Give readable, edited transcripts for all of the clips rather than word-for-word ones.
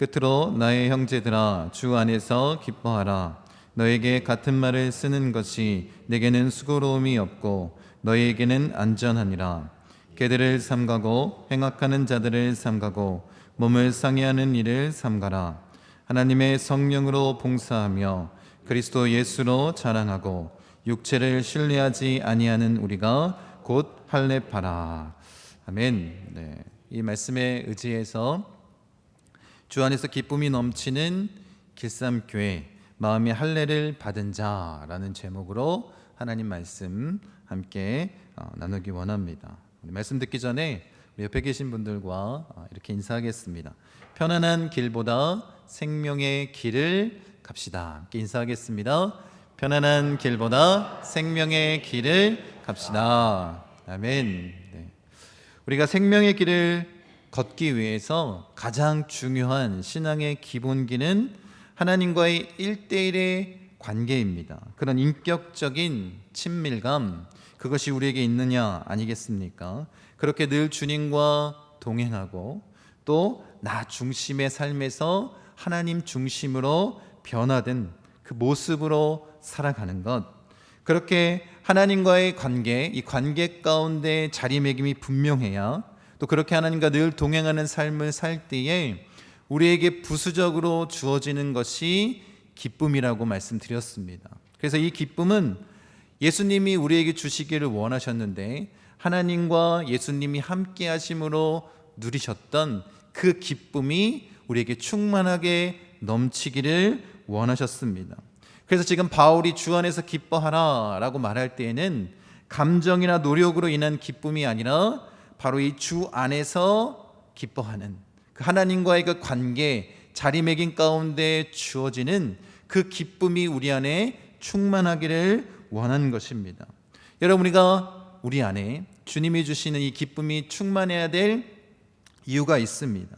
끝으로 나의 형제들아 주 안에서 기뻐하라. 너에게 같은 말을 쓰는 것이 내게는 수고로움이 없고 너에게는 안전하니라. 개들을 삼가고 행악하는 자들을 삼가고 몸을 상해하는 일을 삼가라. 하나님의 성령으로 봉사하며 그리스도 예수로 자랑하고 육체를 신뢰하지 아니하는 우리가 곧 할례파라. 아멘. 이 말씀에 의지해서 주 안에서 기쁨이 넘치는 길쌈교회 마음의 할례를 받은 자라는 제목으로 하나님 말씀 함께 나누기 원합니다. 말씀 듣기 전에 우리 옆에 계신 분들과 이렇게 인사하겠습니다. 편안한 길보다 생명의 길을 갑시다. 함께 인사하겠습니다. 편안한 길보다 생명의 길을 갑시다. 아멘. 우리가 생명의 길을 걷기 위해서 가장 중요한 신앙의 기본기는 하나님과의 1대1의 관계입니다. 그런 인격적인 친밀감, 그것이 우리에게 있느냐 아니겠습니까? 그렇게 늘 주님과 동행하고 또 나 중심의 삶에서 하나님 중심으로 변화된 그 모습으로 살아가는 것, 그렇게 하나님과의 관계, 이 관계 가운데 자리매김이 분명해야 또 그렇게 하나님과 늘 동행하는 삶을 살 때에 우리에게 부수적으로 주어지는 것이 기쁨이라고 말씀드렸습니다. 그래서 이 기쁨은 예수님이 우리에게 주시기를 원하셨는데 하나님과 예수님이 함께 하심으로 누리셨던 그 기쁨이 우리에게 충만하게 넘치기를 원하셨습니다. 그래서 지금 바울이 주 안에서 기뻐하라 라고 말할 때에는 감정이나 노력으로 인한 기쁨이 아니라 바로 이 주 안에서 기뻐하는 그 하나님과의 그 관계, 자리매김 가운데 주어지는 그 기쁨이 우리 안에 충만하기를 원하는 것입니다. 여러분, 우리 안에 주님이 주시는 이 기쁨이 충만해야 될 이유가 있습니다.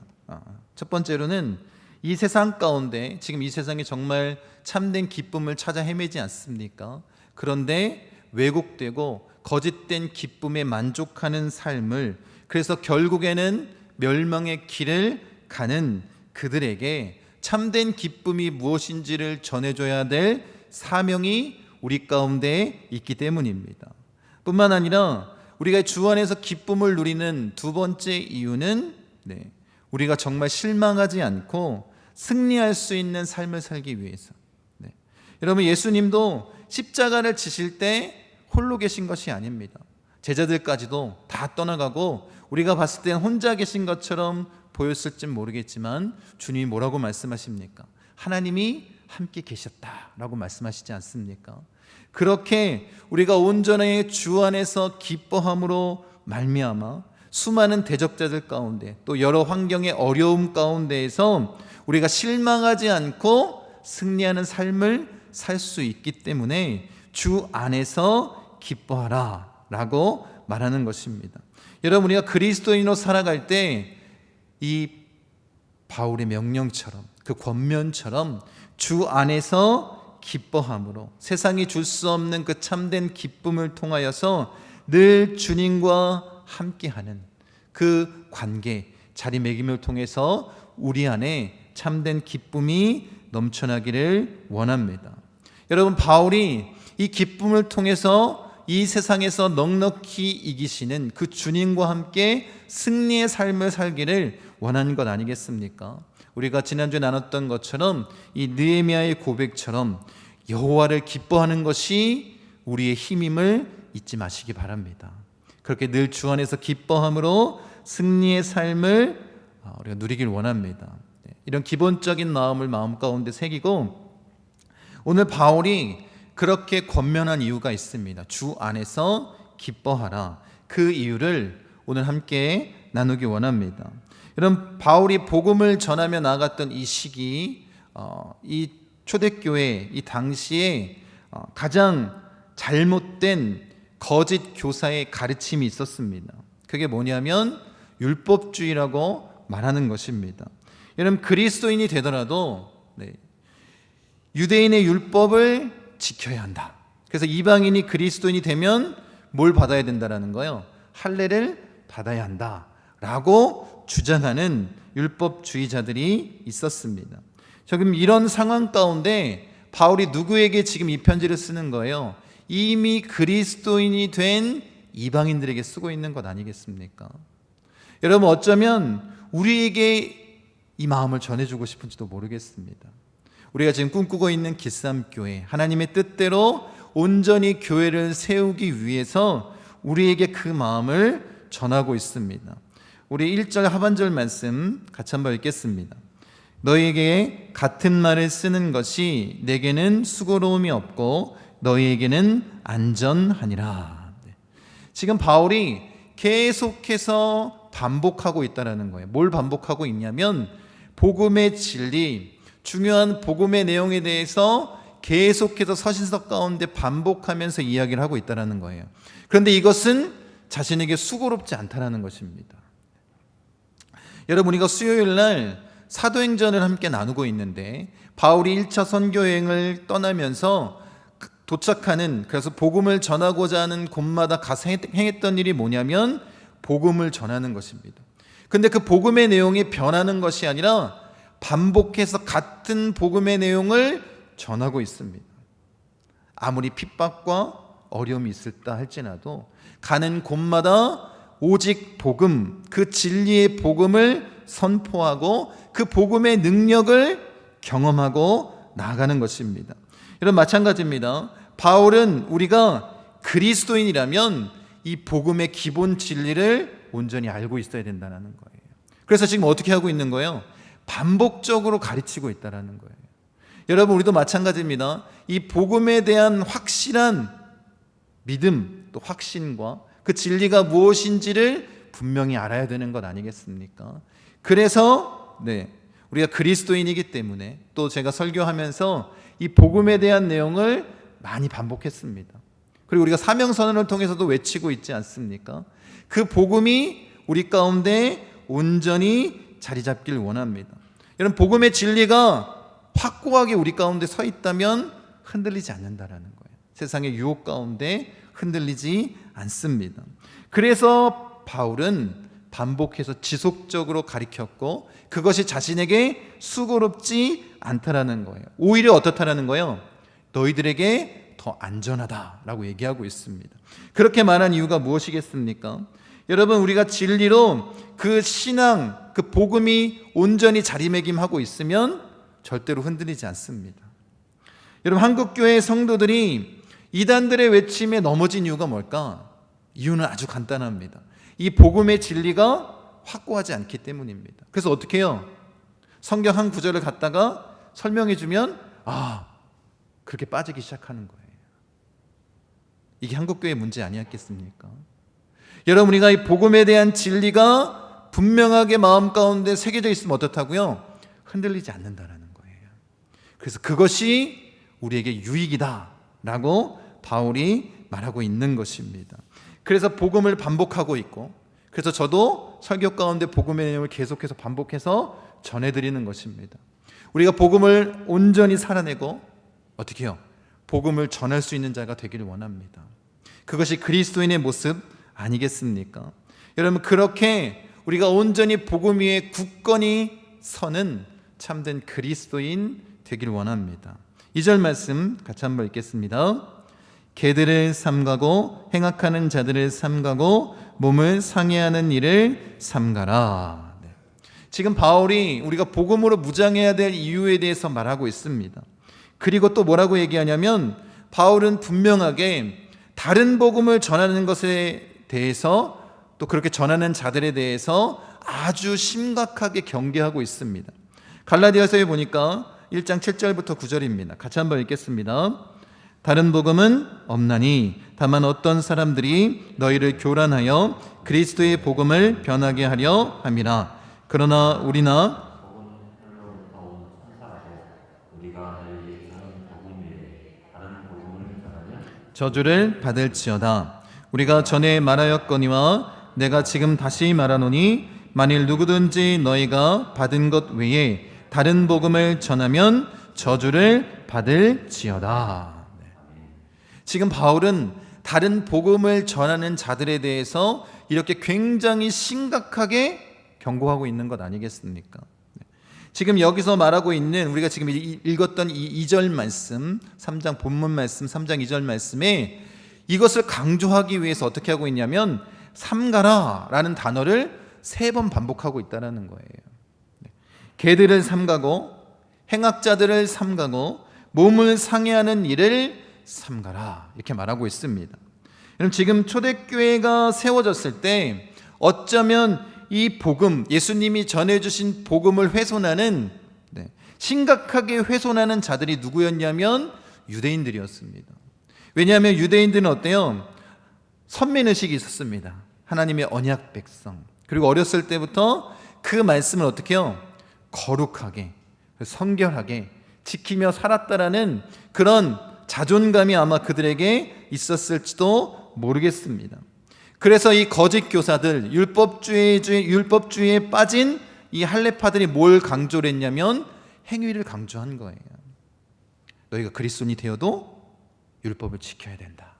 첫 번째로는 이 세상 가운데 지금 이 세상에 정말 참된 기쁨을 찾아 헤매지 않습니까? 그런데 왜곡되고 거짓된 기쁨에 만족하는 삶을, 그래서 결국에는 멸망의 길을 가는 그들에게 참된 기쁨이 무엇인지를 전해줘야 될 사명이 우리 가운데 있기 때문입니다. 뿐만 아니라 우리가 주 안에서 기쁨을 누리는 두 번째 이유는 우리가 정말 실망하지 않고 승리할 수 있는 삶을 살기 위해서. 여러분, 예수님도 십자가를 지실 때 홀로 계신 것이 아닙니다. 제자들까지도 다 떠나가고 우리가 봤을 땐 혼자 계신 것처럼 보였을지 모르겠지만 주님이 뭐라고 말씀하십니까? 하나님이 함께 계셨다라고 말씀하시지 않습니까? 그렇게 우리가 온전히 주 안에서 기뻐함으로 말미암아 수많은 대적자들 가운데 또 여러 환경의 어려움 가운데에서 우리가 실망하지 않고 승리하는 삶을 살 수 있기 때문에 주 안에서 기뻐하라 라고 말하는 것입니다. 여러분, 우리가 그리스도인으로 살아갈 때 이 바울의 명령처럼, 그 권면처럼 주 안에서 기뻐함으로 세상이 줄 수 없는 그 참된 기쁨을 통하여서 늘 주님과 함께하는 그 관계, 자리매김을 통해서 우리 안에 참된 기쁨이 넘쳐나기를 원합니다. 여러분, 바울이 이 기쁨을 통해서 이 세상에서 넉넉히 이기시는 그 주님과 함께 승리의 삶을 살기를 원하는 것 아니겠습니까? 우리가 지난주에 나눴던 것처럼 이 느헤미야의 고백처럼 여호와를 기뻐하는 것이 우리의 힘임을 잊지 마시기 바랍니다. 그렇게 늘 주 안에서 기뻐함으로 승리의 삶을 우리가 누리길 원합니다. 이런 기본적인 마음을 마음 가운데 새기고 오늘 바울이 그렇게 권면한 이유가 있습니다. 주 안에서 기뻐하라. 그 이유를 오늘 함께 나누기 원합니다. 여러분, 바울이 복음을 전하며 나아갔던 이 시기, 이 초대교회 이 당시에 가장 잘못된 거짓 교사의 가르침이 있었습니다. 그게 뭐냐면 율법주의라고 말하는 것입니다. 여러분, 그리스도인이 되더라도 유대인의 율법을 지켜야 한다. 그래서 이방인이 그리스도인이 되면 뭘 받아야 된다라는 거예요? 할례를 받아야 한다라고 주장하는 율법주의자들이 있었습니다. 지금 이런 상황 가운데 바울이 누구에게 지금 이 편지를 쓰는 거예요? 이미 그리스도인이 된 이방인들에게 쓰고 있는 것 아니겠습니까? 여러분, 어쩌면 우리에게 이 마음을 전해주고 싶은지도 모르겠습니다. 우리가 지금 꿈꾸고 있는 기쌈교회, 하나님의 뜻대로 온전히 교회를 세우기 위해서 우리에게 그 마음을 전하고 있습니다. 우리 1절 하반절 말씀 같이 한번 읽겠습니다. 너희에게 같은 말을 쓰는 것이 내게는 수고로움이 없고 너희에게는 안전하니라. 지금 바울이 계속해서 반복하고 있다는 거예요. 뭘 반복하고 있냐면 복음의 진리, 중요한 복음의 내용에 대해서 계속해서 서신서 가운데 반복하면서 이야기를 하고 있다는 거예요. 그런데 이것은 자신에게 수고롭지 않다는 것입니다. 여러분, 우리가 수요일 날 사도행전을 함께 나누고 있는데 바울이 1차 선교여행을 떠나면서 도착하는, 그래서 복음을 전하고자 하는 곳마다 가서 행했던 일이 뭐냐면 복음을 전하는 것입니다. 근데 그 복음의 내용이 변하는 것이 아니라 반복해서 같은 복음의 내용을 전하고 있습니다. 아무리 핍박과 어려움이 있을다 할지라도 가는 곳마다 오직 복음, 그 진리의 복음을 선포하고 그 복음의 능력을 경험하고 나아가는 것입니다. 여러분, 마찬가지입니다. 바울은 우리가 그리스도인이라면 이 복음의 기본 진리를 온전히 알고 있어야 된다는 거예요. 그래서 지금 어떻게 하고 있는 거예요? 반복적으로 가르치고 있다는 거예요. 여러분, 우리도 마찬가지입니다. 이 복음에 대한 확실한 믿음, 또 확신과 그 진리가 무엇인지를 분명히 알아야 되는 것 아니겠습니까? 그래서 우리가 그리스도인이기 때문에 또 제가 설교하면서 이 복음에 대한 내용을 많이 반복했습니다. 그리고 우리가 사명선언을 통해서도 외치고 있지 않습니까? 그 복음이 우리 가운데 온전히 자리 잡길 원합니다. 여러분, 복음의 진리가 확고하게 우리 가운데 서 있다면 흔들리지 않는다라는 거예요. 세상의 유혹 가운데 흔들리지 않습니다. 그래서 바울은 반복해서 지속적으로 가르쳤고 그것이 자신에게 수고롭지 않다라는 거예요. 오히려 어떻다라는 거예요? 너희들에게 더 안전하다라고 얘기하고 있습니다. 그렇게 말한 이유가 무엇이겠습니까? 여러분, 우리가 진리로 그 신앙, 그 복음이 온전히 자리매김하고 있으면 절대로 흔들리지 않습니다. 여러분, 한국교회 성도들이 이단들의 외침에 넘어진 이유가 뭘까? 이유는 아주 간단합니다. 이 복음의 진리가 확고하지 않기 때문입니다. 그래서 어떻게 해요? 성경 한 구절을 갖다가 설명해 주면 그렇게 빠지기 시작하는 거예요. 이게 한국교회의 문제 아니었겠습니까? 여러분, 우리가 이 복음에 대한 진리가 분명하게 마음 가운데 새겨져 있으면 어떻다고요? 흔들리지 않는다라는 거예요. 그래서 그것이 우리에게 유익이다라고 바울이 말하고 있는 것입니다. 그래서 복음을 반복하고 있고, 그래서 저도 설교 가운데 복음의 내용을 계속해서 반복해서 전해드리는 것입니다. 우리가 복음을 온전히 살아내고 어떻게 해요? 복음을 전할 수 있는 자가 되기를 원합니다. 그것이 그리스도인의 모습 아니겠습니까? 여러분, 그렇게 우리가 온전히 복음 위에 굳건히 서는 참된 그리스도인 되기를 원합니다. 2절 말씀 같이 한번 읽겠습니다. 개들을 삼가고 행악하는 자들을 삼가고 몸을 상해하는 일을 삼가라. 지금 바울이 우리가 복음으로 무장해야 될 이유에 대해서 말하고 있습니다. 그리고 또 뭐라고 얘기하냐면 바울은 분명하게 다른 복음을 전하는 것에 대해서 또 그렇게 전하는 자들에 대해서 아주 심각하게 경계하고 있습니다. 갈라디아서에 보니까 1장 7절부터 9절입니다. 같이 한번 읽겠습니다. 다른 복음은 없나니 다만 어떤 사람들이 너희를 교란하여 그리스도의 복음을 변하게 하려 함이라. 그러나 우리나 저주를 받을지어다. 우리가 전에 말하였거니와 내가 지금 다시 말하노니 만일 누구든지 너희가 받은 것 외에 다른 복음을 전하면 저주를 받을지어다. 지금 바울은 다른 복음을 전하는 자들에 대해서 이렇게 굉장히 심각하게 경고하고 있는 것 아니겠습니까? 지금 여기서 말하고 있는 우리가 지금 읽었던 이 2절 말씀, 3장 본문 말씀 3장 2절 말씀에 이것을 강조하기 위해서 어떻게 하고 있냐면 삼가라 라는 단어를 3번 반복하고 있다는 거예요. 개들을 삼가고 행악자들을 삼가고 몸을 상해하는 일을 삼가라 이렇게 말하고 있습니다. 여러분, 지금 초대교회가 세워졌을 때 어쩌면 이 복음, 예수님이 전해주신 복음을 훼손하는, 심각하게 훼손하는 자들이 누구였냐면 유대인들이었습니다. 왜냐하면 유대인들은 어때요? 선민의식이 있었습니다. 하나님의 언약 백성. 그리고 어렸을 때부터 그 말씀을 어떻게 해요? 거룩하게, 성결하게 지키며 살았다라는 그런 자존감이 아마 그들에게 있었을지도 모르겠습니다. 그래서 이 거짓 교사들, 율법주의에 빠진 이 할례파들이 뭘 강조를 했냐면 행위를 강조한 거예요. 너희가 그리스도인이 되어도 율법을 지켜야 된다.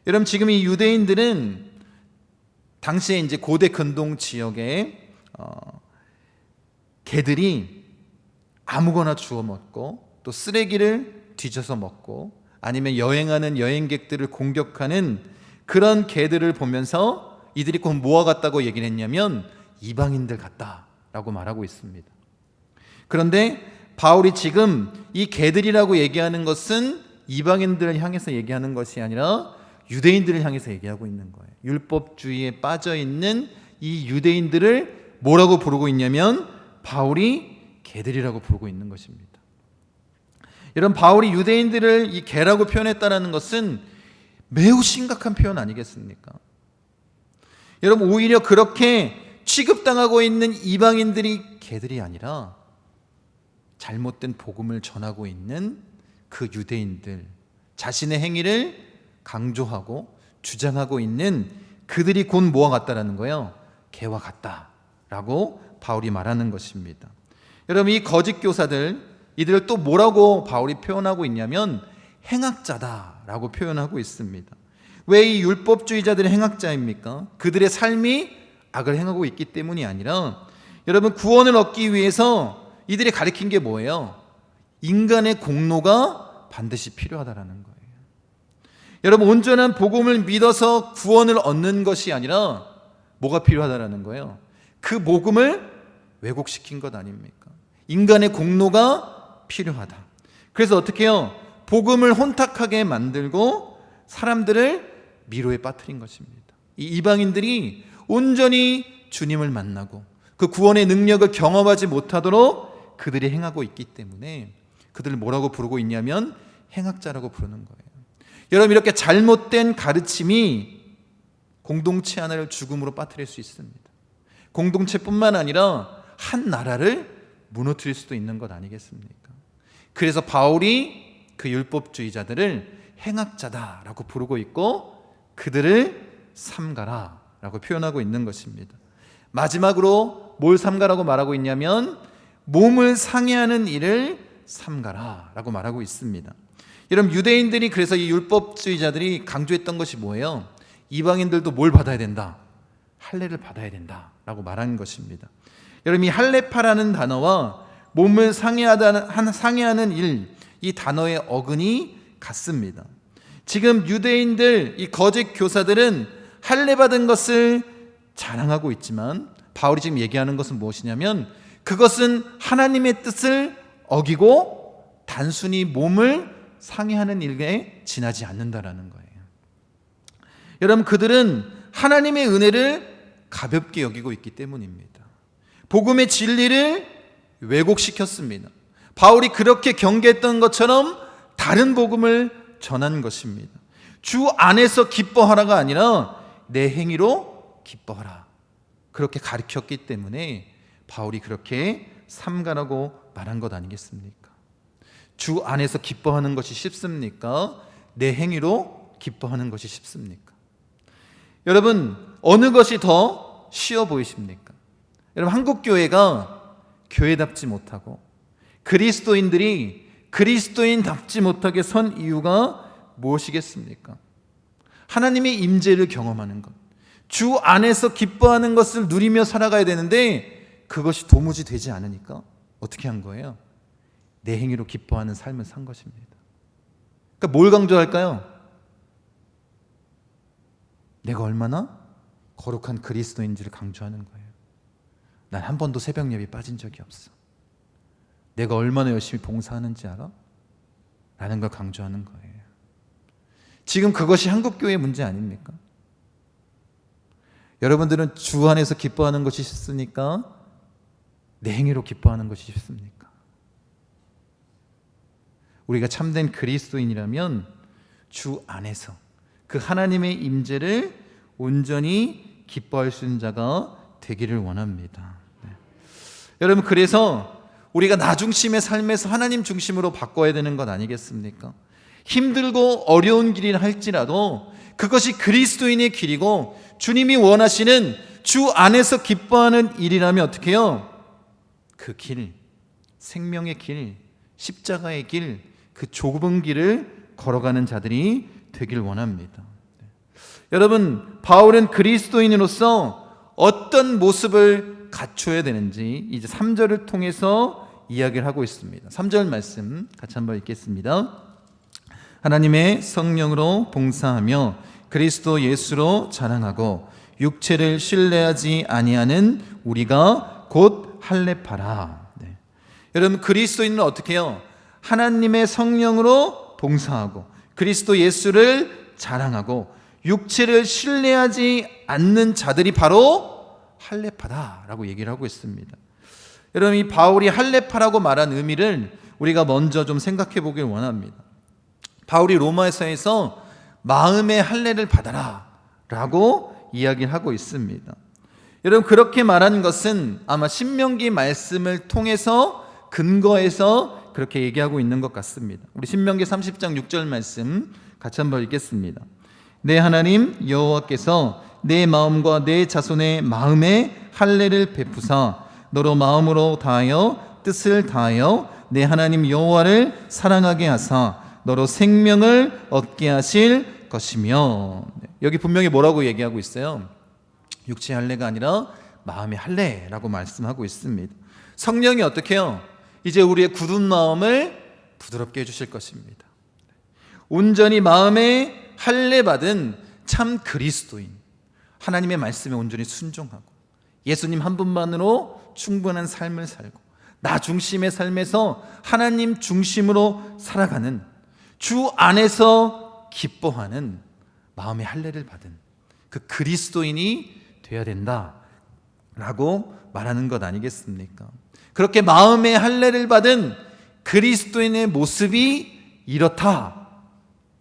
여러분, 지금 이 유대인들은 당시에 이제 고대 근동 지역에 개들이 아무거나 주워 먹고 또 쓰레기를 뒤져서 먹고 아니면 여행하는 여행객들을 공격하는 그런 개들을 보면서 이들이 꼭 뭐와 같다고 얘기를 했냐면 이방인들 같다라고 말하고 있습니다. 그런데 바울이 지금 이 개들이라고 얘기하는 것은 이방인들을 향해서 얘기하는 것이 아니라 유대인들을 향해서 얘기하고 있는 거예요. 율법주의에 빠져있는 이 유대인들을 뭐라고 부르고 있냐면 바울이 개들이라고 부르고 있는 것입니다. 여러분, 바울이 유대인들을 이 개라고 표현했다는 것은 매우 심각한 표현 아니겠습니까? 여러분, 오히려 그렇게 취급당하고 있는 이방인들이 개들이 아니라 잘못된 복음을 전하고 있는 그 유대인들, 자신의 행위를 강조하고 주장하고 있는 그들이 곧 뭐와 같다라는 거예요? 개와 같다라고 바울이 말하는 것입니다. 여러분, 이 거짓 교사들, 이들을 또 뭐라고 바울이 표현하고 있냐면 행악자다라고 표현하고 있습니다. 왜 이 율법주의자들이 행악자입니까? 그들의 삶이 악을 행하고 있기 때문이 아니라, 여러분, 구원을 얻기 위해서 이들이 가르친 게 뭐예요? 인간의 공로가 반드시 필요하다라는 거예요. 여러분, 온전한 복음을 믿어서 구원을 얻는 것이 아니라 뭐가 필요하다라는 거예요? 그 복음을 왜곡시킨 것 아닙니까? 인간의 공로가 필요하다. 그래서 어떻게 해요? 복음을 혼탁하게 만들고 사람들을 미로에 빠뜨린 것입니다. 이 이방인들이 온전히 주님을 만나고 그 구원의 능력을 경험하지 못하도록 그들이 행하고 있기 때문에 그들을 뭐라고 부르고 있냐면 행악자라고 부르는 거예요. 여러분, 이렇게 잘못된 가르침이 공동체 하나를 죽음으로 빠뜨릴 수 있습니다. 공동체뿐만 아니라 한 나라를 무너뜨릴 수도 있는 것 아니겠습니까? 그래서 바울이 그 율법주의자들을 행악자다라고 부르고 있고 그들을 삼가라라고 표현하고 있는 것입니다. 마지막으로 뭘 삼가라고 말하고 있냐면 몸을 상해하는 일을 삼가라라고 말하고 있습니다. 여러분, 유대인들이 그래서 이 율법주의자들이 강조했던 것이 뭐예요? 이방인들도 뭘 받아야 된다? 할례를 받아야 된다라고 말하는 것입니다. 여러분, 이 할례파라는 단어와 몸을 상해하는 일, 이 단어의 어근이 같습니다. 지금 유대인들, 이 거짓 교사들은 할례 받은 것을 자랑하고 있지만 바울이 지금 얘기하는 것은 무엇이냐면 그것은 하나님의 뜻을 어기고 단순히 몸을 상해하는 일에 지나지 않는다라는 거예요. 여러분, 그들은 하나님의 은혜를 가볍게 여기고 있기 때문입니다. 복음의 진리를 왜곡시켰습니다. 바울이 그렇게 경계했던 것처럼 다른 복음을 전한 것입니다. 주 안에서 기뻐하라가 아니라 내 행위로 기뻐하라, 그렇게 가르쳤기 때문에 바울이 그렇게 삼가라고 말한 것 아니겠습니까? 주 안에서 기뻐하는 것이 쉽습니까? 내 행위로 기뻐하는 것이 쉽습니까? 여러분, 어느 것이 더 쉬워 보이십니까? 여러분, 한국 교회가 교회답지 못하고 그리스도인들이 그리스도인답지 못하게 선 이유가 무엇이겠습니까? 하나님의 임재를 경험하는 것, 주 안에서 기뻐하는 것을 누리며 살아가야 되는데 그것이 도무지 되지 않으니까 어떻게 한 거예요? 내 행위로 기뻐하는 삶을 산 것입니다. 그러니까 뭘 강조할까요? 내가 얼마나 거룩한 그리스도인지를 강조하는 거예요. 난 한 번도 새벽 예배 빠진 적이 없어. 내가 얼마나 열심히 봉사하는지 알아? 라는 걸 강조하는 거예요. 지금 그것이 한국교회의 문제 아닙니까? 여러분들은 주 안에서 기뻐하는 것이 쉽습니까? 내 행위로 기뻐하는 것이 쉽습니까? 우리가 참된 그리스도인이라면 주 안에서 그 하나님의 임재를 온전히 기뻐할 수 있는 자가 되기를 원합니다. 네. 여러분, 그래서 우리가 나 중심의 삶에서 하나님 중심으로 바꿔야 되는 것 아니겠습니까? 힘들고 어려운 길이라 할지라도 그것이 그리스도인의 길이고 주님이 원하시는 주 안에서 기뻐하는 일이라면 어떻게 해요? 그 길, 생명의 길, 십자가의 길, 그 좁은 길을 걸어가는 자들이 되길 원합니다. 여러분, 바울은 그리스도인으로서 어떤 모습을 갖춰야 되는지 이제 3절을 통해서 이야기를 하고 있습니다. 3절 말씀 같이 한번 읽겠습니다. 하나님의 성령으로 봉사하며 그리스도 예수로 자랑하고 육체를 신뢰하지 아니하는 우리가 곧 할례파라. 네. 여러분, 그리스도인은 어떻게 해요? 하나님의 성령으로 봉사하고 그리스도 예수를 자랑하고 육체를 신뢰하지 않는 자들이 바로 할례파다라고 얘기를 하고 있습니다. 여러분, 이 바울이 할례파라고 말한 의미를 우리가 먼저 좀 생각해 보길 원합니다. 바울이 로마서에서 마음의 할례를 받아라 라고 이야기를 하고 있습니다. 여러분, 그렇게 말한 것은 아마 신명기 말씀을 통해서 근거해서 그렇게 얘기하고 있는 것 같습니다. 우리 신명기 30장 6절 말씀 같이 한번 읽겠습니다. 내 하나님 여호와께서 내 마음과 내 자손의 마음에 할례를 베푸사 너로 마음으로 다하여 뜻을 다하여 내 하나님 여호와를 사랑하게 하사 너로 생명을 얻게 하실 것이며. 여기 분명히 뭐라고 얘기하고 있어요? 육체 할례가 아니라 마음의 할례라고 말씀하고 있습니다. 성령이 어떻게 해요? 이제 우리의 굳은 마음을 부드럽게 해주실 것입니다. 온전히 마음에 할례 받은 참 그리스도인, 하나님의 말씀에 온전히 순종하고 예수님 한 분만으로 충분한 삶을 살고 나 중심의 삶에서 하나님 중심으로 살아가는 주 안에서 기뻐하는 마음의 할례를 받은 그 그리스도인이 되어야 된다라고 말하는 것 아니겠습니까? 그렇게 마음의 할례를 받은 그리스도인의 모습이 이렇다.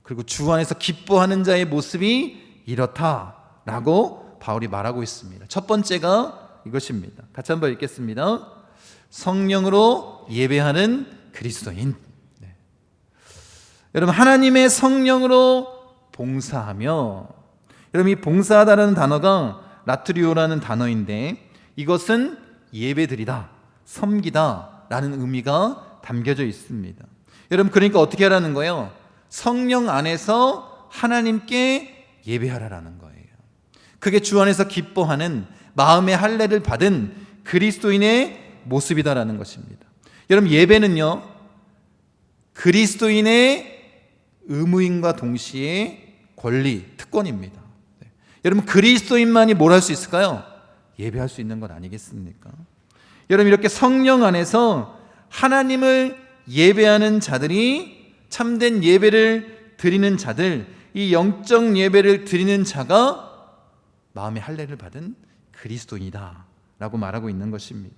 그리고 주 안에서 기뻐하는 자의 모습이 이렇다라고 바울이 말하고 있습니다. 첫 번째가 이것입니다. 같이 한번 읽겠습니다. 성령으로 예배하는 그리스도인. 네. 여러분, 하나님의 성령으로 봉사하며, 여러분, 이 봉사하다라는 단어가 라트리오라는 단어인데 이것은 예배드리다, 섬기다 라는 의미가 담겨져 있습니다. 여러분, 그러니까 어떻게 하라는 거예요? 성령 안에서 하나님께 예배하라라는 거예요. 그게 주 안에서 기뻐하는 마음의 할례를 받은 그리스도인의 모습이다라는 것입니다. 여러분, 예배는요 그리스도인의 의무임과 동시에 권리, 특권입니다. 네. 여러분, 그리스도인만이 뭘 할 수 있을까요? 예배할 수 있는 것 아니겠습니까? 여러분, 이렇게 성령 안에서 하나님을 예배하는 자들이, 참된 예배를 드리는 자들, 이 영적 예배를 드리는 자가 마음의 할례를 받은 그리스도인이다 라고 말하고 있는 것입니다.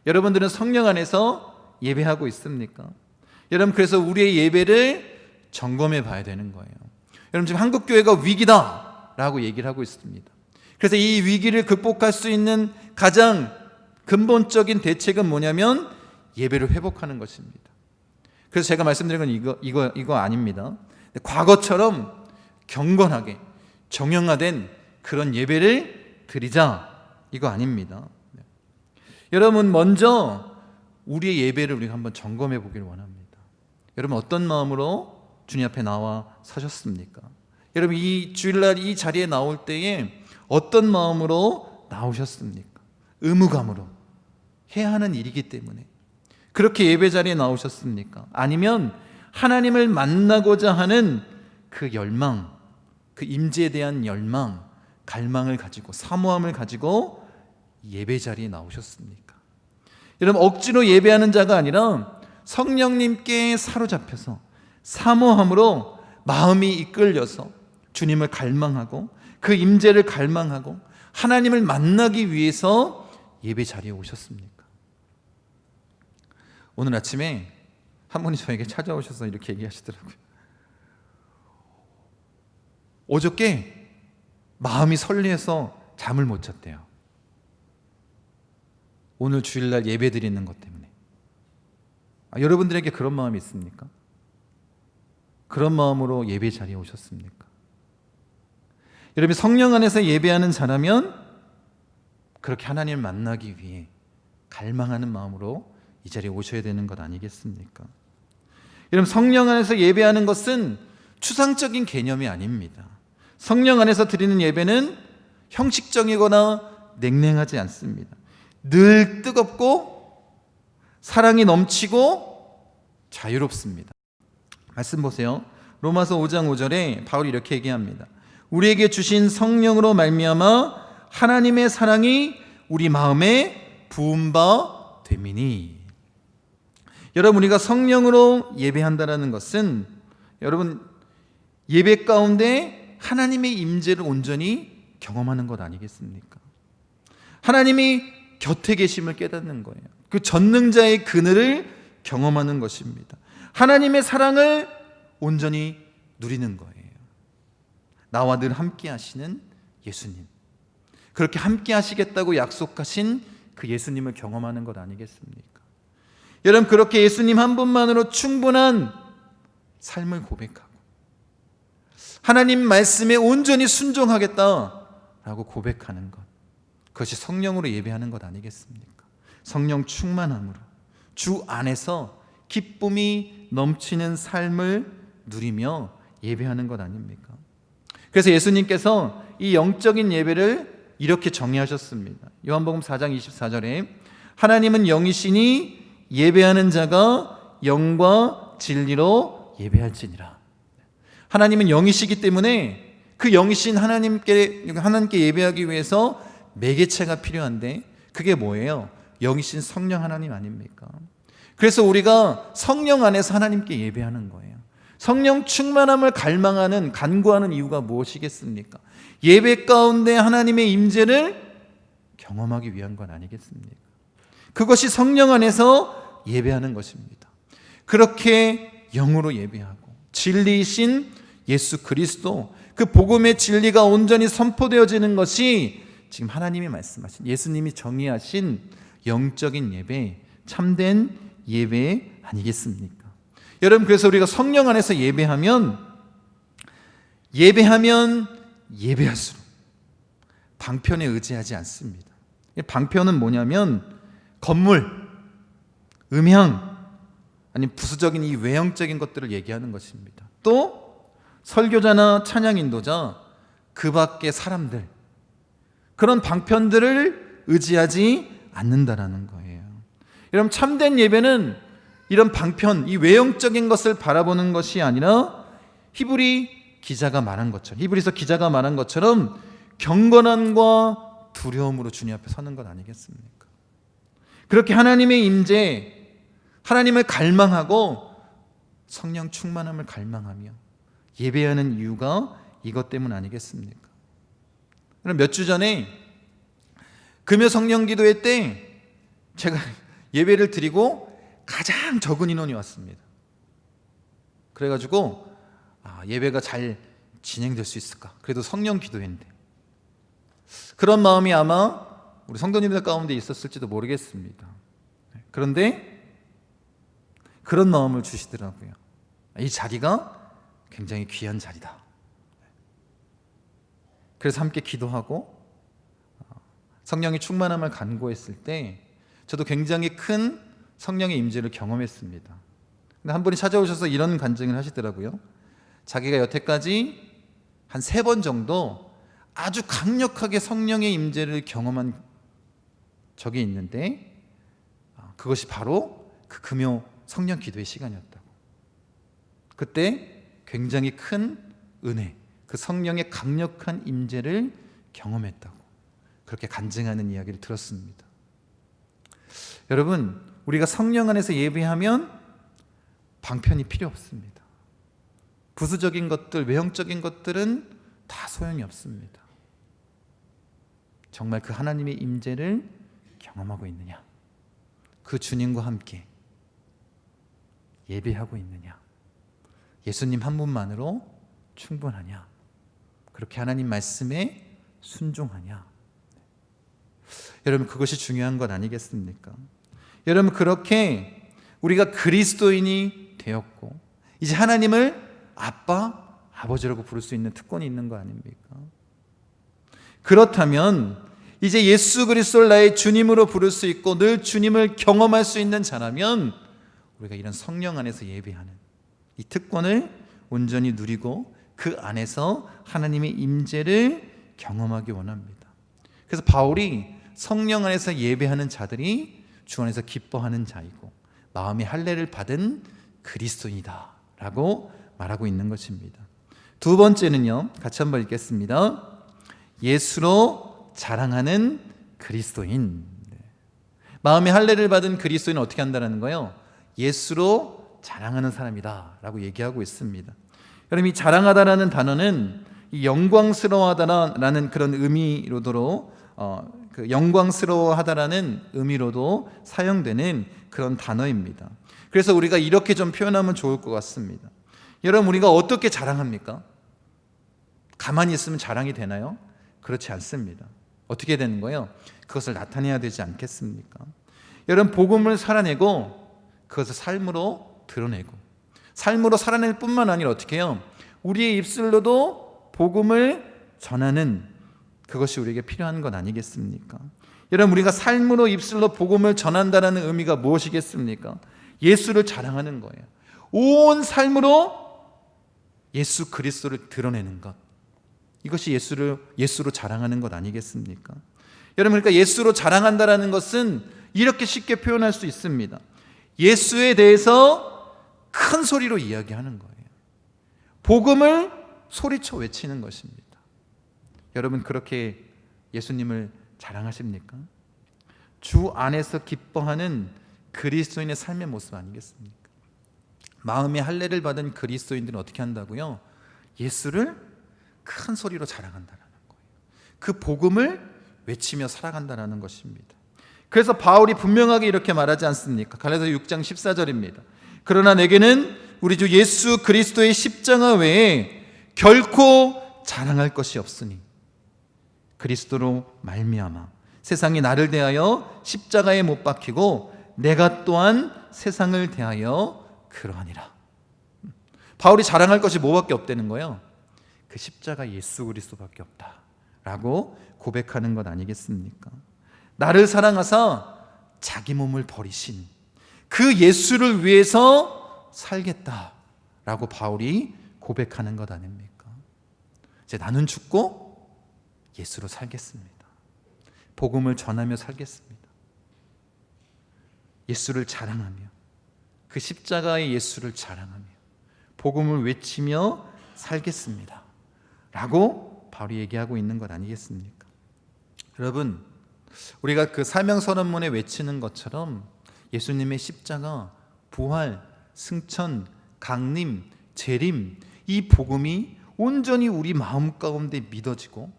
여러분들은 성령 안에서 예배하고 있습니까? 여러분, 그래서 우리의 예배를 점검해 봐야 되는 거예요. 여러분, 지금 한국교회가 위기다 라고 얘기를 하고 있습니다. 그래서 이 위기를 극복할 수 있는 가장 근본적인 대책은 뭐냐면 예배를 회복하는 것입니다. 그래서 제가 말씀드린 건 이거 아닙니다. 과거처럼 경건하게 정형화된 그런 예배를 드리자, 이거 아닙니다. 여러분, 먼저 우리의 예배를 우리가 한번 점검해 보길 원합니다. 여러분, 어떤 마음으로 주님 앞에 나와 서셨습니까? 여러분, 이 주일날 이 자리에 나올 때에 어떤 마음으로 나오셨습니까? 의무감으로 해야 하는 일이기 때문에 그렇게 예배 자리에 나오셨습니까? 아니면 하나님을 만나고자 하는 그 열망, 그 임재에 대한 열망, 갈망을 가지고 사모함을 가지고 예배 자리에 나오셨습니까? 여러분, 억지로 예배하는 자가 아니라 성령님께 사로잡혀서 사모함으로 마음이 이끌려서 주님을 갈망하고 그 임재를 갈망하고 하나님을 만나기 위해서 예배 자리에 오셨습니까? 오늘 아침에 한 분이 저에게 찾아오셔서 이렇게 얘기하시더라고요. 어저께 마음이 설레서 잠을 못 잤대요. 오늘 주일날 예배 드리는 것 때문에. 여러분들에게 그런 마음이 있습니까? 그런 마음으로 예배 자리에 오셨습니까? 여러분, 성령 안에서 예배하는 자라면 그렇게 하나님을 만나기 위해 갈망하는 마음으로 이 자리에 오셔야 되는 것 아니겠습니까? 여러분, 성령 안에서 예배하는 것은 추상적인 개념이 아닙니다. 성령 안에서 드리는 예배는 형식적이거나 냉랭하지 않습니다. 늘 뜨겁고 사랑이 넘치고 자유롭습니다. 말씀 보세요. 로마서 5장 5절에 바울이 이렇게 얘기합니다. 우리에게 주신 성령으로 말미암아 하나님의 사랑이 우리 마음에 부은 바 됨이니. 여러분, 우리가 성령으로 예배한다는 것은 여러분 예배 가운데 하나님의 임재를 온전히 경험하는 것 아니겠습니까? 하나님이 곁에 계심을 깨닫는 거예요. 그 전능자의 그늘을 경험하는 것입니다. 하나님의 사랑을 온전히 누리는 거예요. 나와 늘 함께 하시는 예수님, 그렇게 함께 하시겠다고 약속하신 그 예수님을 경험하는 것 아니겠습니까? 여러분, 그렇게 예수님 한 분만으로 충분한 삶을 고백하고 하나님 말씀에 온전히 순종하겠다라고 고백하는 것, 그것이 성령으로 예배하는 것 아니겠습니까? 성령 충만함으로 주 안에서 기쁨이 넘치는 삶을 누리며 예배하는 것 아닙니까? 그래서 예수님께서 이 영적인 예배를 이렇게 정의하셨습니다. 요한복음 4장 24절에 하나님은 영이시니 예배하는 자가 영과 진리로 예배할지니라. 하나님은 영이시기 때문에 그 영이신 하나님께 예배하기 위해서 매개체가 필요한데 그게 뭐예요? 영이신 성령 하나님 아닙니까? 그래서 우리가 성령 안에서 하나님께 예배하는 거예요. 성령 충만함을 갈망하는, 간구하는 이유가 무엇이겠습니까? 예배 가운데 하나님의 임재를 경험하기 위한 건 아니겠습니까? 그것이 성령 안에서 예배하는 것입니다. 그렇게 영으로 예배하고 진리이신 예수 그리스도, 그 복음의 진리가 온전히 선포되어지는 것이 지금 하나님이 말씀하신, 예수님이 정의하신 영적인 예배, 참된 예배 아니겠습니까? 여러분, 그래서 우리가 성령 안에서 예배하면 예배할수록 방편에 의지하지 않습니다. 방편은 뭐냐면 건물, 음향, 아니면 부수적인 이 외형적인 것들을 얘기하는 것입니다. 또 설교자나 찬양 인도자, 그 밖의 사람들, 그런 방편들을 의지하지 않는다라는 거예요. 여러분, 참된 예배는 이런 방편, 이 외형적인 것을 바라보는 것이 아니라 히브리서 기자가 말한 것처럼 경건함과 두려움으로 주님 앞에 서는 것 아니겠습니까? 그렇게 하나님의 임재, 하나님을 갈망하고 성령 충만함을 갈망하며 예배하는 이유가 이것 때문 아니겠습니까? 몇 주 전에 금요 성령 기도회 때 제가 예배를 드리고 가장 적은 인원이 왔습니다. 그래가지고 예배가 잘 진행될 수 있을까? 그래도 성령 기도회인데, 그런 마음이 아마 우리 성도님들 가운데 있었을지도 모르겠습니다. 그런데 그런 마음을 주시더라고요. 이 자리가 굉장히 귀한 자리다. 그래서 함께 기도하고 성령의 충만함을 간구했을 때 저도 굉장히 큰 성령의 임재를 경험했습니다. 근데 한 분이 찾아오셔서 이런 간증을 하시더라고요. 자기가 여태까지 한 3번 정도 아주 강력하게 성령의 임재를 경험한 적이 있는데 그것이 바로 그 금요 성령 기도의 시간이었다고. 그때 굉장히 큰 은혜, 그 성령의 강력한 임재를 경험했다고 그렇게 간증하는 이야기를 들었습니다. 여러분, 우리가 성령 안에서 예배하면 방편이 필요 없습니다. 부수적인 것들, 외형적인 것들은 다 소용이 없습니다. 정말 그 하나님의 임재를 경험하고 있느냐, 그 주님과 함께 예배하고 있느냐, 예수님 한 분만으로 충분하냐, 그렇게 하나님 말씀에 순종하냐. 여러분, 그것이 중요한 것 아니겠습니까? 여러분, 그렇게 우리가 그리스도인이 되었고 이제 하나님을 아빠, 아버지라고 부를 수 있는 특권이 있는 거 아닙니까? 그렇다면 이제 예수 그리스도를 나의 주님으로 부를 수 있고 늘 주님을 경험할 수 있는 자라면 우리가 이런 성령 안에서 예배하는 이 특권을 온전히 누리고 그 안에서 하나님의 임재를 경험하기 원합니다. 그래서 바울이 성령 안에서 예배하는 자들이 주 안에서 기뻐하는 자이고 마음의 할례를 받은 그리스도인이다 라고 말하고 있는 것입니다. 두 번째는요, 같이 한번 읽겠습니다. 예수로 자랑하는 그리스도인. 마음의 할례를 받은 그리스도인은 어떻게 한다는 거예요? 예수로 자랑하는 사람이다 라고 얘기하고 있습니다. 여러분, 이 자랑하다라는 단어는 이 영광스러워하다라는 그런 의미로도 그 영광스러워하다라는 의미로도 사용되는 그런 단어입니다. 그래서 우리가 이렇게 좀 표현하면 좋을 것 같습니다. 여러분, 우리가 어떻게 자랑합니까? 가만히 있으면 자랑이 되나요? 그렇지 않습니다. 어떻게 되는 거예요? 그것을 나타내야 되지 않겠습니까? 여러분, 복음을 살아내고 그것을 삶으로 드러내고 삶으로 살아낼 뿐만 아니라 어떻게 해요? 우리의 입술로도 복음을 전하는 그것이 우리에게 필요한 것 아니겠습니까? 여러분, 우리가 삶으로 입술로 복음을 전한다는 의미가 무엇이겠습니까? 예수를 자랑하는 거예요. 온 삶으로 예수 그리스도를 드러내는 것, 이것이 예수로 자랑하는 것 아니겠습니까? 여러분, 그러니까 예수로 자랑한다는 것은 이렇게 쉽게 표현할 수 있습니다. 예수에 대해서 큰 소리로 이야기하는 거예요. 복음을 소리쳐 외치는 것입니다. 여러분, 그렇게 예수님을 자랑하십니까? 주 안에서 기뻐하는 그리스도인의 삶의 모습 아니겠습니까? 마음의 할례를 받은 그리스도인들은 어떻게 한다고요? 예수를 큰 소리로 자랑한다는 거예요. 그 복음을 외치며 살아간다는 것입니다. 그래서 바울이 분명하게 이렇게 말하지 않습니까? 갈라디아서 6장 14절입니다. 그러나 내게는 우리 주 예수 그리스도의 십자가 외에 결코 자랑할 것이 없으니 그리스도로 말미암아 세상이 나를 대하여 십자가에 못 박히고 내가 또한 세상을 대하여 그러하니라. 바울이 자랑할 것이 뭐밖에 없다는 거예요? 그 십자가 예수 그리스도밖에 없다라고 고백하는 것 아니겠습니까? 나를 사랑하사 자기 몸을 버리신 그 예수를 위해서 살겠다라고 바울이 고백하는 것 아닙니까? 이제 나는 죽고 예수로 살겠습니다. 복음을 전하며 살겠습니다. 예수를 자랑하며 그 십자가의 예수를 자랑하며 복음을 외치며 살겠습니다 라고 바울이 얘기하고 있는 것 아니겠습니까? 여러분, 우리가 그 사명선언문에 외치는 것처럼 예수님의 십자가, 부활, 승천, 강림, 재림, 이 복음이 온전히 우리 마음 가운데 믿어지고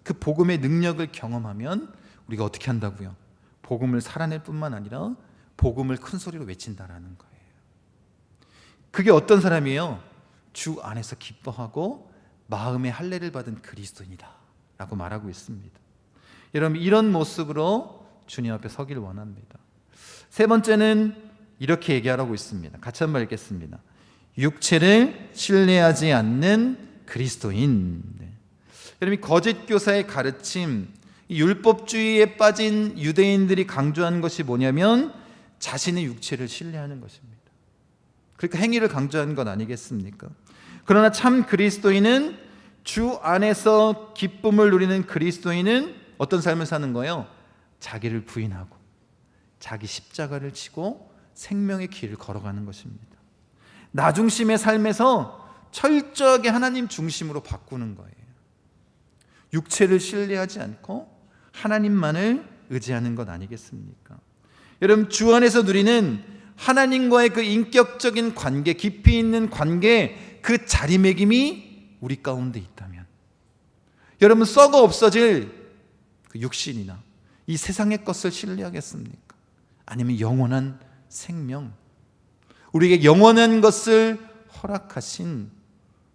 그 복음의 능력을 경험하면 우리가 어떻게 한다고요? 복음을 살아낼 뿐만 아니라 복음을 큰 소리로 외친다라는 거예요. 그게 어떤 사람이에요? 주 안에서 기뻐하고 마음의 할례를 받은 그리스도인이다 라고 말하고 있습니다. 여러분, 이런 모습으로 주님 앞에 서길 원합니다. 세 번째는 이렇게 얘기하라고 있습니다. 같이 한번 읽겠습니다. 육체를 신뢰하지 않는 그리스도인. 여러분, 거짓 교사의 가르침, 이 율법주의에 빠진 유대인들이 강조하는 것이 뭐냐면 자신의 육체를 신뢰하는 것입니다. 그러니까 행위를 강조하는 것 아니겠습니까? 그러나 참 그리스도인은 주 안에서 기쁨을 누리는 그리스도인은 어떤 삶을 사는 거예요? 자기를 부인하고 자기 십자가를 지고 생명의 길을 걸어가는 것입니다. 나 중심의 삶에서 철저하게 하나님 중심으로 바꾸는 거예요. 육체를 신뢰하지 않고 하나님만을 의지하는 것 아니겠습니까? 여러분, 주 안에서 누리는 하나님과의 그 인격적인 관계, 깊이 있는 관계, 그 자리매김이 우리 가운데 있다면, 여러분, 썩어 없어질 그 육신이나 이 세상의 것을 신뢰하겠습니까? 아니면 영원한 생명, 우리에게 영원한 것을 허락하신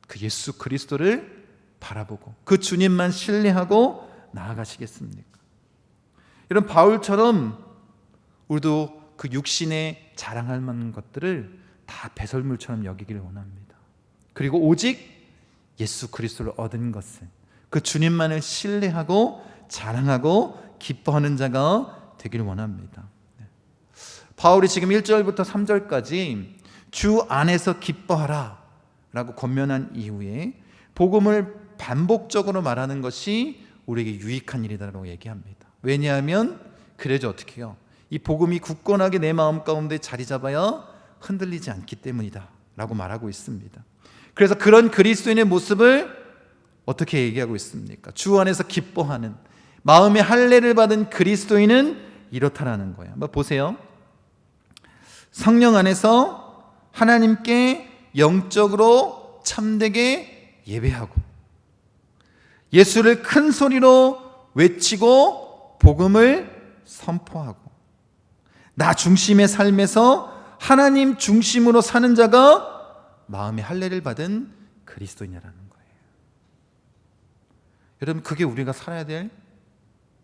그 예수 그리스도를 바라보고 그 주님만 신뢰하고 나아가시겠습니까? 이런 바울처럼 우리도 그 육신에 자랑할 만한 것들을 다 배설물처럼 여기기를 원합니다. 그리고 오직 예수 그리스도를 얻은 것을, 그 주님만을 신뢰하고 자랑하고 기뻐하는 자가 되기를 원합니다. 바울이 지금 1절부터 3절까지 주 안에서 기뻐하라 라고 권면한 이후에 복음을 반복적으로 말하는 것이 우리에게 유익한 일이다라고 얘기합니다. 왜냐하면 그래도 어떻게 해요? 이 복음이 굳건하게 내 마음 가운데 자리 잡아야 흔들리지 않기 때문이다 라고 말하고 있습니다. 그래서 그런 그리스도인의 모습을 어떻게 얘기하고 있습니까? 주 안에서 기뻐하는, 마음의 할례를 받은 그리스도인은 이렇다라는 거예요. 한번 보세요. 성령 안에서 하나님께 영적으로 참되게 예배하고 예수를 큰 소리로 외치고 복음을 선포하고 나 중심의 삶에서 하나님 중심으로 사는 자가 마음의 할례를 받은 그리스도인이라는 거예요. 여러분, 그게 우리가 살아야 될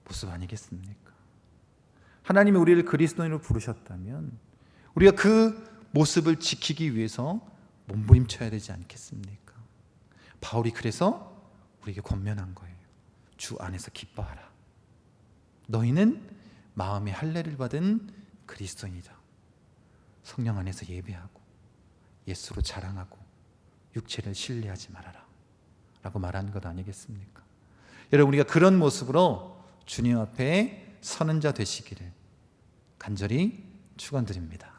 모습 아니겠습니까? 하나님이 우리를 그리스도인으로 부르셨다면 우리가 그 모습을 지키기 위해서 몸부림쳐야 되지 않겠습니까? 바울이 그래서 우리에게 권면한 거예요. 주 안에서 기뻐하라. 너희는 마음의 할례를 받은 그리스도인이다. 성령 안에서 예배하고 예수로 자랑하고 육체를 신뢰하지 말아라 라고 말하는 것 아니겠습니까? 여러분, 우리가 그런 모습으로 주님 앞에 서는 자 되시기를 간절히 축원드립니다.